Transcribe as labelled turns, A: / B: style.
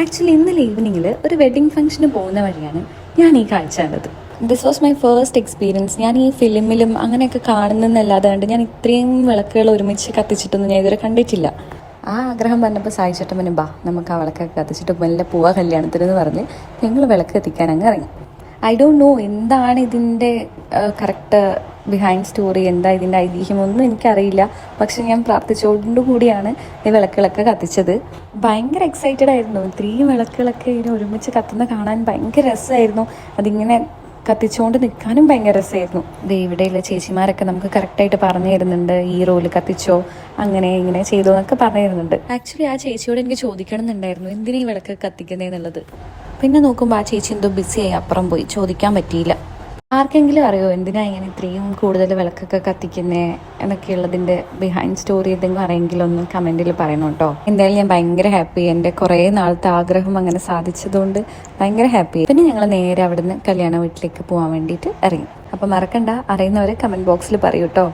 A: Actually ഇന്നലെ ഈവനിങ്ങിൽ ഒരു wedding ഫംഗ്ഷന് പോകുന്ന വഴിയാണ് ഞാൻ ഈ കാഴ്ച കണ്ടത്. This was my first experience. ഞാൻ ഈ ഫിലിമിലും അങ്ങനെയൊക്കെ കാണുന്നതെന്നല്ലാതെ കണ്ട് ഞാൻ ഇത്രയും വിളക്കുകൾ ഒരുമിച്ച് കത്തിച്ചിട്ടൊന്നും ഞാൻ ഇതുവരെ കണ്ടിട്ടില്ല. ആ ആഗ്രഹം പറഞ്ഞപ്പോൾ സായിച്ചേട്ടൻ പറഞ്ഞു, ബാ നമുക്ക് ആ വിളക്കൊക്കെ കത്തിച്ചിട്ട് മെല്ലെ പോവാ കല്യാണത്തിനെന്ന് പറഞ്ഞ് ഞങ്ങൾ വിളക്ക് കത്തിക്കാൻ അങ്ങ് ഇറങ്ങി. ഐ ഡോണ്ട് നോ എന്താണ് ഇതിൻ്റെ കറക്റ്റ് ബിഹൈൻഡ് സ്റ്റോറി, എന്താ ഇതിൻ്റെ ഐതിഹ്യമൊന്നും എനിക്കറിയില്ല. പക്ഷെ ഞാൻ പ്രാർത്ഥിച്ചുകൊണ്ടുകൂടിയാണ് ഈ വിളക്കുകളൊക്കെ കത്തിച്ചത്. ഭയങ്കര എക്സൈറ്റഡ് ആയിരുന്നു. ഇത്രയും വിളക്കുകളൊക്കെ ഇതിനെ ഒരുമിച്ച് കത്തുന്ന കാണാൻ ഭയങ്കര രസമായിരുന്നു. അതിങ്ങനെ കത്തിച്ചുകൊണ്ട് നിൽക്കാനും ഭയങ്കര രസമായിരുന്നു. ഇവിടെയുള്ള ചേച്ചിമാരൊക്കെ നമുക്ക് കറക്റ്റായിട്ട് പറഞ്ഞു തരുന്നുണ്ട്, ഈ റോല് കത്തിച്ചോ, അങ്ങനെ ഇങ്ങനെ ചെയ്തോ എന്നൊക്കെ പറഞ്ഞു തരുന്നുണ്ട്. ആക്ച്വലി ആ ചേച്ചിയോട് എനിക്ക് ചോദിക്കണം എന്നുണ്ടായിരുന്നു എന്തിനാ ഈ വിളക്ക് കത്തിക്കുന്നതെന്നുള്ളത്. പിന്നെ നോക്കുമ്പോൾ ആ ചേച്ചി എന്തോ ബിസിയായി അപ്പുറം പോയി, ചോദിക്കാൻ പറ്റിയില്ല. ആർക്കെങ്കിലും അറിയോ എന്തിനാ ഇങ്ങനെ ഇത്രയും കൂടുതൽ വിളക്കൊക്കെ കത്തിക്കുന്നേ എന്നൊക്കെയുള്ളതിൻ്റെ ബിഹൈൻഡ് സ്റ്റോറി എന്തെങ്കിലും അറിയെങ്കിലും ഒന്ന് കമൻറ്റിൽ പറയണം കേട്ടോ. എന്തായാലും ഞാൻ ഭയങ്കര ഹാപ്പി. എൻ്റെ കുറേ നാളത്തെ ആഗ്രഹം അങ്ങനെ സാധിച്ചതുകൊണ്ട് ഭയങ്കര ഹാപ്പി. പിന്നെ ഞങ്ങൾ നേരെ അവിടുന്ന് കല്യാണ വീട്ടിലേക്ക് പോകാൻ വേണ്ടിയിട്ട് ഇറങ്ങി. അപ്പം മറക്കണ്ട, അറിയുന്നവരെ കമൻറ്റ് ബോക്സിൽ പറയൂ കേട്ടോ.